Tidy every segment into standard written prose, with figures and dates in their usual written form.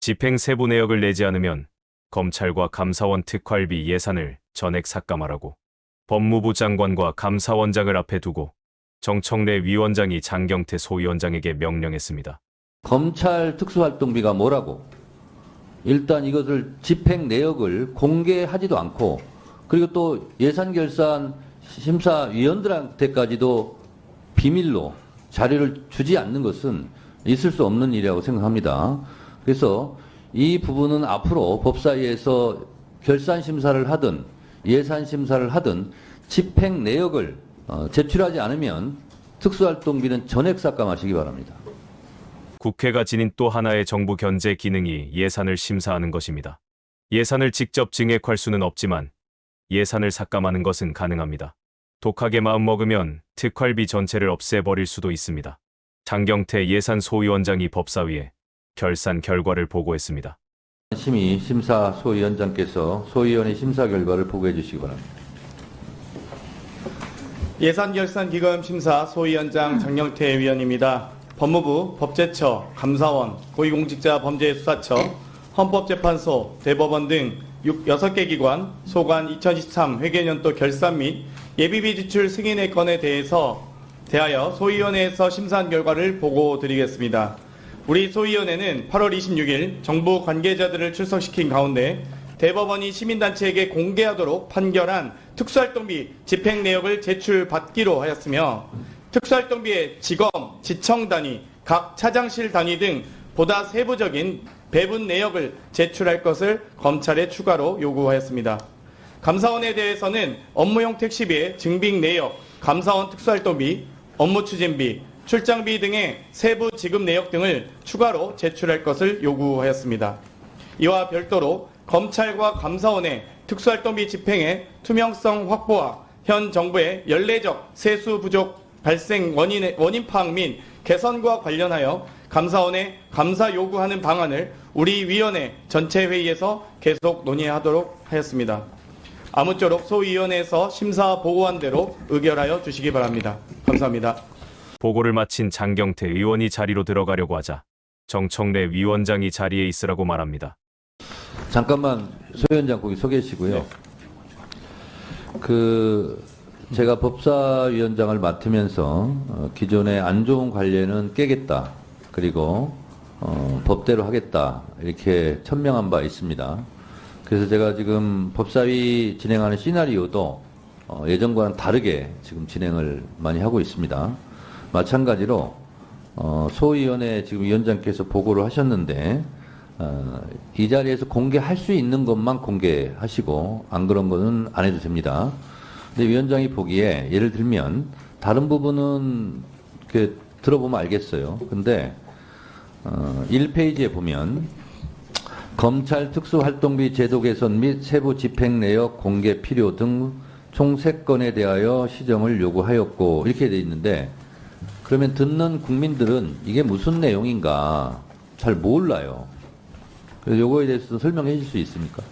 집행 세부 내역을 내지 않으면 검찰과 감사원 특활비 예산을 전액 삭감하라고 법무부 장관과 감사원장을 앞에 두고 정청래 위원장이 장경태 소위원장에게 명령했습니다. 검찰 특수활동비가 뭐라고? 일단 이것을 집행 내역을 공개하지도 않고, 그리고 또 예산결산 심사위원들한테까지도 비밀로 자료를 주지 않는 것은 있을 수 없는 일이라고 생각합니다. 그래서 이 부분은 앞으로 법사위에서 결산 심사를 하든 예산 심사를 하든 집행 내역을 제출하지 않으면 특수활동비는 전액 삭감하시기 바랍니다. 국회가 지닌 또 하나의 정부 견제 기능이 예산을 심사하는 것입니다. 예산을 직접 증액할 수는 없지만 예산을 삭감하는 것은 가능합니다. 독하게 마음먹으면 특활비 전체를 없애버릴 수도 있습니다. 장경태 예산소위원장이 법사위에 결산 결과를 보고했습니다. 심의 심사 소위원장께서 소위원의 심사 결과를 보고해 주시기 바랍니다. 예산결산기금 심사 소위원장 장경태 위원입니다. 법무부, 법제처, 감사원, 고위공직자범죄수사처, 헌법재판소, 대법원 등 6개 기관, 소관 2023 회계연도 결산 및 예비비 지출 승인의 건에 대하여 소위원회에서 심사한 결과를 보고드리겠습니다. 우리 소위원회는 8월 26일 정부 관계자들을 출석시킨 가운데 대법원이 시민단체에게 공개하도록 판결한 특수활동비 집행 내역을 제출받기로 하였으며 특수활동비의 지검, 지청 단위, 각 차장실 단위 등 보다 세부적인 배분 내역을 제출할 것을 검찰에 추가로 요구하였습니다. 감사원에 대해서는 업무용 택시비의 증빙 내역, 감사원 특수활동비, 업무추진비, 출장비 등의 세부 지급 내역 등을 추가로 제출할 것을 요구하였습니다. 이와 별도로 검찰과 감사원의 특수활동비 집행의 투명성 확보와 현 정부의 연례적 세수 부족 발생 원인 파악 및 개선과 관련하여 감사원에 감사 요구하는 방안을 우리 위원회 전체 회의에서 계속 논의하도록 하였습니다. 아무쪼록 소위원회에서 심사 보고한 대로 의결하여 주시기 바랍니다. 감사합니다. 보고를 마친 장경태 의원이 자리로 들어가려고 하자 정청래 위원장이 자리에 있으라고 말합니다. 잠깐만 소 위원장 거기 서 계시고요. 제가 법사위원장을 맡으면서 기존의 안 좋은 관례는 깨겠다. 그리고 법대로 하겠다. 이렇게 천명한 바 있습니다. 그래서 제가 지금 법사위 진행하는 시나리오도 예전과는 다르게 지금 진행을 많이 하고 있습니다. 마찬가지로 소위원회 지금 위원장께서 보고를 하셨는데 이 자리에서 공개할 수 있는 것만 공개하시고 안 그런 거는 안 해도 됩니다. 근데 위원장이 보기에 예를 들면 다른 부분은 이렇게 들어보면 알겠어요. 근데 1페이지에 보면 검찰 특수활동비 제도 개선 및 세부 집행 내역 공개 필요 등 총 3건에 대하여 시정을 요구하였고 이렇게 돼 있는데 그러면 듣는 국민들은 이게 무슨 내용인가 잘 몰라요. 그래서 요거에 대해서 설명해 주실 수 있습니까?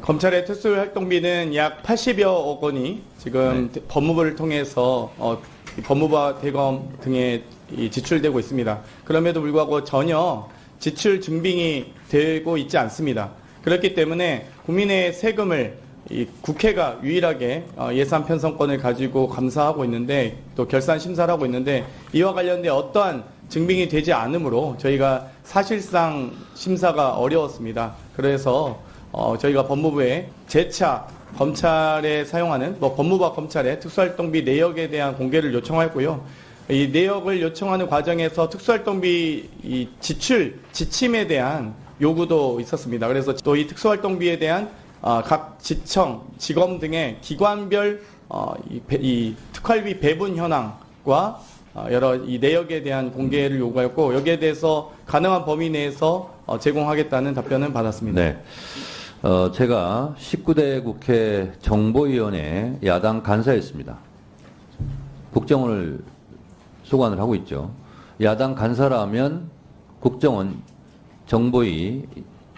검찰의 특수활동비는 약 80여억 원이 지금 법무부를 통해서 법무부와 대검 등에 지출되고 있습니다. 그럼에도 불구하고 전혀 지출 증빙이 되고 있지 않습니다. 그렇기 때문에 국민의 세금을 국회가 유일하게 예산 편성권을 가지고 감사하고 있는데 또 결산 심사를 하고 있는데 이와 관련된 어떠한 증빙이 되지 않으므로 저희가 사실상 심사가 어려웠습니다. 그래서 저희가 법무부에 재차 검찰에 사용하는 법무부와 검찰의 특수활동비 내역에 대한 공개를 요청하였고요. 이 내역을 요청하는 과정에서 특수활동비 지출 지침에 대한 요구도 있었습니다. 그래서 또 이 특수활동비에 대한 각 지청, 지검 등의 기관별 이 특활비 배분 현황과 여러 이 내역에 대한 공개를 요구하였고 여기에 대해서 가능한 범위 내에서 제공하겠다는 답변을 받았습니다. 네. 제가 19대 국회 정보위원회 야당 간사였습니다. 국정원을 소관을 하고 있죠. 야당 간사라면 국정원 정보위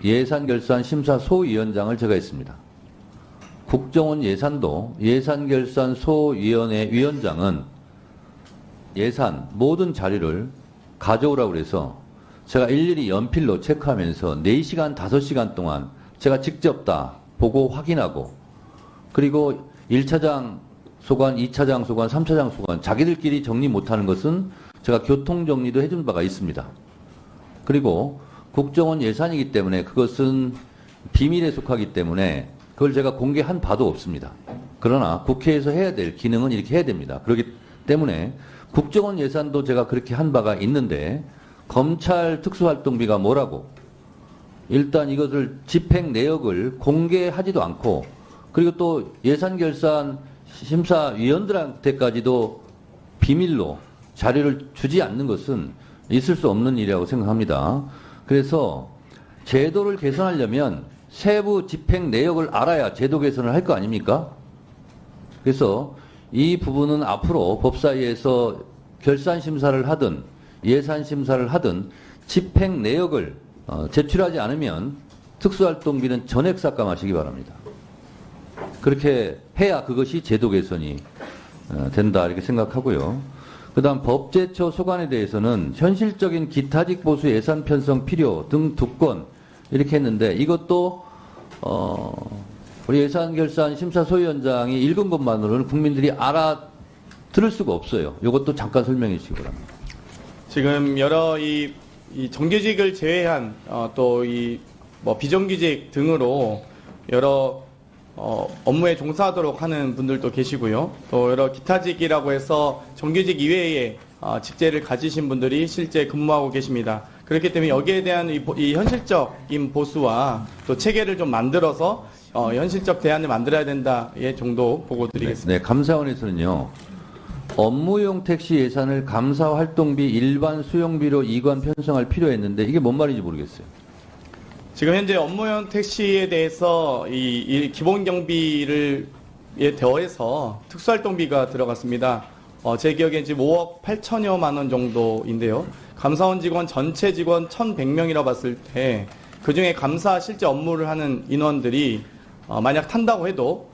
예산결산심사소위원장을 제가 했습니다. 국정원 예산도 예산결산소위원회 위원장은 예산 모든 자료를 가져오라고 해서 제가 일일이 연필로 체크하면서 4시간, 5시간 동안 제가 직접 다 보고 확인하고 그리고 1차장 소관, 2차장 소관, 3차장 소관 자기들끼리 정리 못하는 것은 제가 교통정리도 해준 바가 있습니다. 그리고 국정원 예산이기 때문에 그것은 비밀에 속하기 때문에 그걸 제가 공개한 바도 없습니다. 그러나 국회에서 해야 될 기능은 이렇게 해야 됩니다. 그렇기 때문에 국정원 예산도 제가 그렇게 한 바가 있는데 검찰 특수활동비가 뭐라고 일단 이것을 집행 내역을 공개하지도 않고 그리고 또 예산결산 심사위원들한테까지도 비밀로 자료를 주지 않는 것은 있을 수 없는 일이라고 생각합니다. 그래서 제도를 개선하려면 세부 집행 내역을 알아야 제도 개선을 할 거 아닙니까? 그래서 이 부분은 앞으로 법사위에서 결산 심사를 하든 예산 심사를 하든 집행 내역을 제출하지 않으면 특수활동비는 전액 삭감하시기 바랍니다. 그렇게 해야 그것이 제도 개선이 된다 이렇게 생각하고요. 그다음 법제처 소관에 대해서는 현실적인 기타직 보수 예산 편성 필요 등 두 건 이렇게 했는데 이것도 우리 예산결산 심사소위원장이 읽은 것만으로는 국민들이 알아들을 수가 없어요. 이것도 잠깐 설명해 주시기 바랍니다. 지금 여러 이 정규직을 제외한 또 이 뭐 비정규직 등으로 여러 업무에 종사하도록 하는 분들도 계시고요. 또 여러 기타직이라고 해서 정규직 이외에 직제를 가지신 분들이 실제 근무하고 계십니다. 그렇기 때문에 여기에 대한 이 현실적인 보수와 또 체계를 좀 만들어서 현실적 대안을 만들어야 된다의 정도 보고 드리겠습니다. 네, 감사원에서는요. 업무용 택시 예산을 감사 활동비 일반 수용비로 이관 편성할 필요했는데 이게 뭔 말인지 모르겠어요. 지금 현재 업무용 택시에 대해서 이 기본 경비를 더해서 특수활동비가 들어갔습니다. 제 기억에 지금 5억 8천여만 원 정도인데요. 감사원 직원 전체 직원 1,100명이라 봤을 때 그중에 감사 실제 업무를 하는 인원들이 만약 탄다고 해도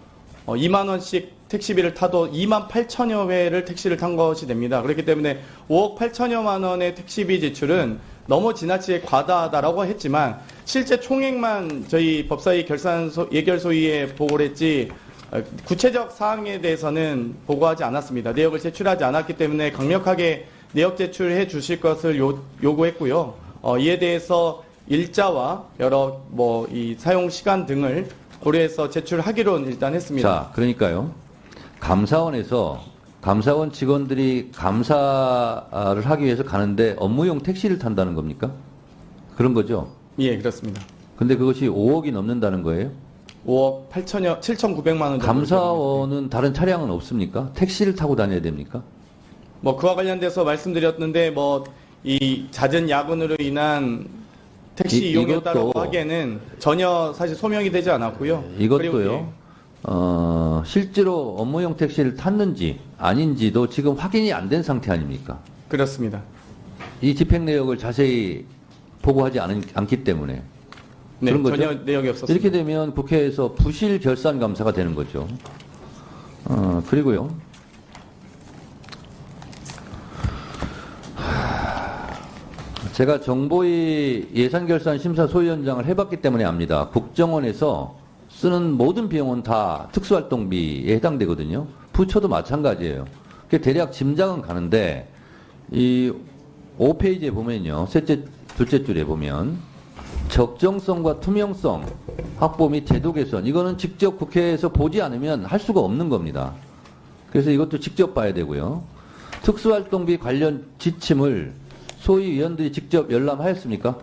2만 원씩 택시비를 타도 2만 8천여 회를 택시를 탄 것이 됩니다. 그렇기 때문에 5억 8천여만 원의 택시비 지출은 너무 지나치게 과다하다라고 했지만 실제 총액만 저희 법사위 예결소위에 보고를 했지 구체적 사항에 대해서는 보고하지 않았습니다. 내역을 제출하지 않았기 때문에 강력하게 내역 제출해 주실 것을 요구했고요. 이에 대해서 일자와 여러 이 사용 시간 등을 고려해서 제출하기로 일단 했습니다. 자, 그러니까요. 감사원 직원들이 감사를 하기 위해서 가는데 업무용 택시를 탄다는 겁니까? 그런 거죠? 예, 그렇습니다. 근데 그것이 5억이 넘는다는 거예요? 5억 7,900만 원 정도. 감사원은 다른 차량은 없습니까? 택시를 타고 다녀야 됩니까? 그와 관련돼서 말씀드렸는데 이 잦은 야근으로 인한 택시 이용이었다고 하기에는 전혀 사실 소명이 되지 않았고요. 이것도요. 실제로 업무용 택시를 탔는지 아닌지도 지금 확인이 안 된 상태 아닙니까? 그렇습니다. 이 집행 내역을 자세히 보고하지 않기 때문에 네, 그런 거죠? 전혀 내역이 없었습니다. 이렇게 되면 국회에서 부실 결산 감사가 되는 거죠. 그리고요. 제가 정보위 예산결산심사소위원장을 해봤기 때문에 압니다. 국정원에서 쓰는 모든 비용은 다 특수활동비에 해당되거든요. 부처도 마찬가지예요. 대략 짐작은 가는데 이 5페이지에 보면요. 둘째 줄에 보면 적정성과 투명성 확보 및 제도 개선 이거는 직접 국회에서 보지 않으면 할 수가 없는 겁니다. 그래서 이것도 직접 봐야 되고요. 특수활동비 관련 지침을 소위위원들이 직접 열람하였습니까?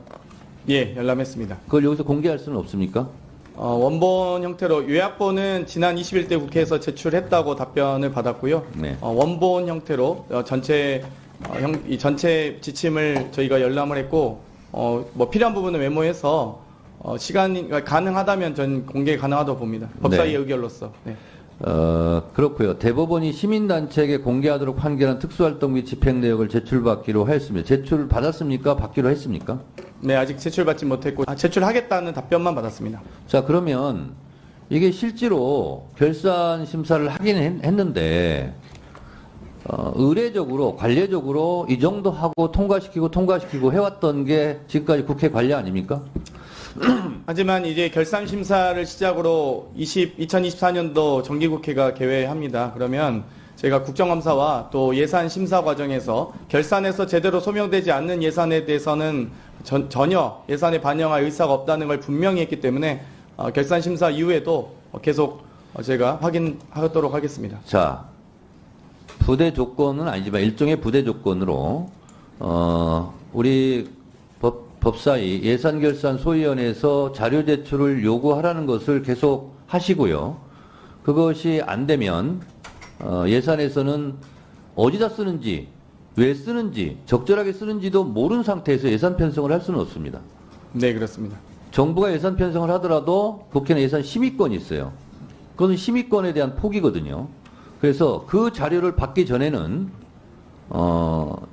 예, 열람했습니다. 그걸 여기서 공개할 수는 없습니까? 원본 형태로 요약본은 지난 20일 때 국회에서 제출했다고 답변을 받았고요. 네. 원본 형태로 전체 지침을 저희가 열람을 했고 필요한 부분을 메모해서 시간이 가능하다면 전 공개 가능하다고 봅니다. 법사위의 네. 의결로서. 네. 그렇고요. 대법원이 시민단체에게 공개하도록 판결한 특수활동비 집행 내역을 제출받기로 하였습니다. 제출 받았습니까? 받기로 했습니까? 네, 아직 제출받지 못했고 제출하겠다는 답변만 받았습니다. 자, 그러면 이게 실제로 결산 심사를 하긴 했는데 의례적으로 관례적으로 이 정도 하고 통과시키고 해왔던 게 지금까지 국회 관례 아닙니까? 하지만 이제 결산 심사를 시작으로 2024년도 정기국회가 개회합니다. 그러면 저희가 국정감사와 또 예산 심사 과정에서 결산에서 제대로 소명되지 않는 예산에 대해서는 전혀 예산에 반영할 의사가 없다는 걸 분명히 했기 때문에 결산 심사 이후에도 계속 제가 확인하도록 하겠습니다. 자, 부대 조건은 아니지만 일종의 부대 조건으로 우리 법사위 예산결산소위원회에서 자료 제출을 요구하라는 것을 계속 하시고요. 그것이 안 되면 예산에서는 어디다 쓰는지, 왜 쓰는지, 적절하게 쓰는지도 모르는 상태에서 예산 편성을 할 수는 없습니다. 네, 그렇습니다. 정부가 예산 편성을 하더라도 국회는 예산 심의권이 있어요. 그것은 심의권에 대한 포기거든요. 그래서 그 자료를 받기 전에는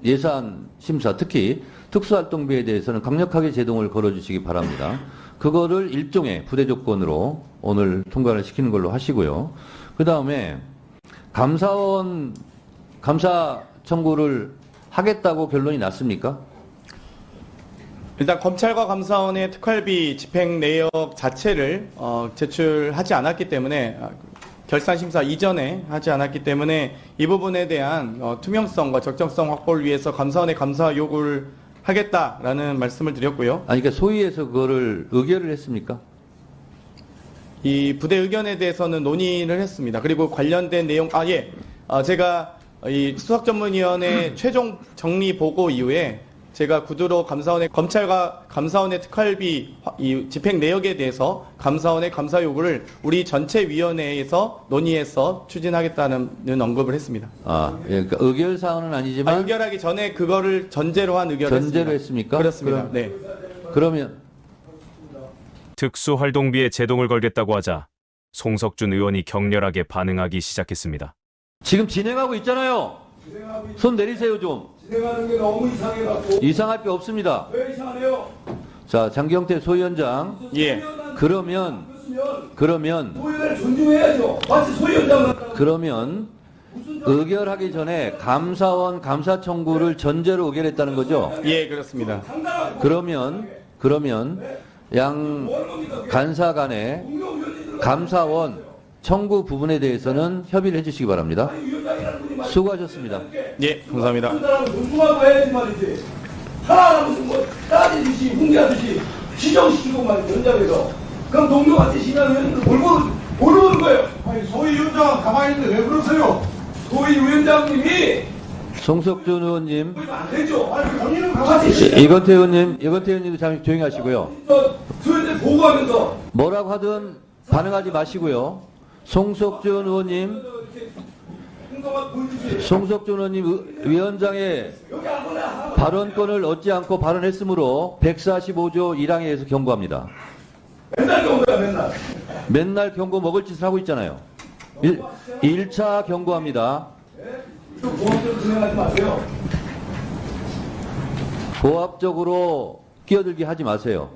예산 심사, 특히 특수활동비에 대해서는 강력하게 제동을 걸어주시기 바랍니다. 그거를 일종의 부대 조건으로 오늘 통과를 시키는 걸로 하시고요. 그 다음에 감사원 감사 청구를 하겠다고 결론이 났습니까? 일단 검찰과 감사원의 특활비 집행 내역 자체를 제출하지 않았기 때문에 결산 심사 이전에 하지 않았기 때문에 이 부분에 대한 투명성과 적정성 확보를 위해서 감사원의 감사 요구를 하겠다라는 말씀을 드렸고요. 아니, 그러니까 소위에서 그거를 의결을 했습니까? 이 부대 의견에 대해서는 논의를 했습니다. 그리고 관련된 내용, 제가 이 수석전문위원회 최종 정리 보고 이후에 제가 구두로 검찰과 감사원의 특활비 이 집행 내역에 대해서 감사원의 감사 요구를 우리 전체 위원회에서 논의해서 추진하겠다는 언급을 했습니다. 예, 그러니까 의결 사항은 아니지만 의결하기 전에 그거를 전제로 한 의결을 전제로 했습니다. 했습니까? 그렇습니다. 네. 그러면 특수활동비에 제동을 걸겠다고 하자 송석준 의원이 격렬하게 반응하기 시작했습니다. 지금 진행하고 있잖아요. 손 내리세요 좀. 진행하는 게 너무 이상해갖고. 이상할 게 없습니다. 왜 이상하네요? 자, 장경태 소위원장. 예. 그러면 소위원을 존중해야죠. 마치 소위원장을. 그러면 의결하기 전에 감사원 감사 청구를 전제로 의결했다는 거죠. 예, 그렇습니다. 그러면 양 간사 간의 감사원 청구 부분에 대해서는 협의를 해주시기 바랍니다. 수고하셨습니다. 예, 감사합니다. 한 사람은 존중하고 해야지 말이지. 하나하나 무슨 뭐 따지듯이 훈계하듯이 지정시키고 말이지 현장에서. 그럼 동료한테 지나면 뭘 모르는 거예요. 아니 소위원장 가만히 있는데 왜 그러세요? 소위위원장님이 송석준 의원님, 안 되죠. 아니 본인은 가만히 있어요. 이건태 의원님도 잠시 조용히 하시고요. 소위원장 보고하면서 뭐라고 하든 반응하지 마시고요. 송석준 의원님 위원장의 발언권을 얻지 않고 발언했으므로 145조 1항에 의해서 경고합니다. 맨날 경고야 맨날. 맨날 경고 먹을 짓을 하고 있잖아요. 1차 경고합니다. 보험대로 진행하지 마세요. 고압적으로 끼어들게 하지 마세요.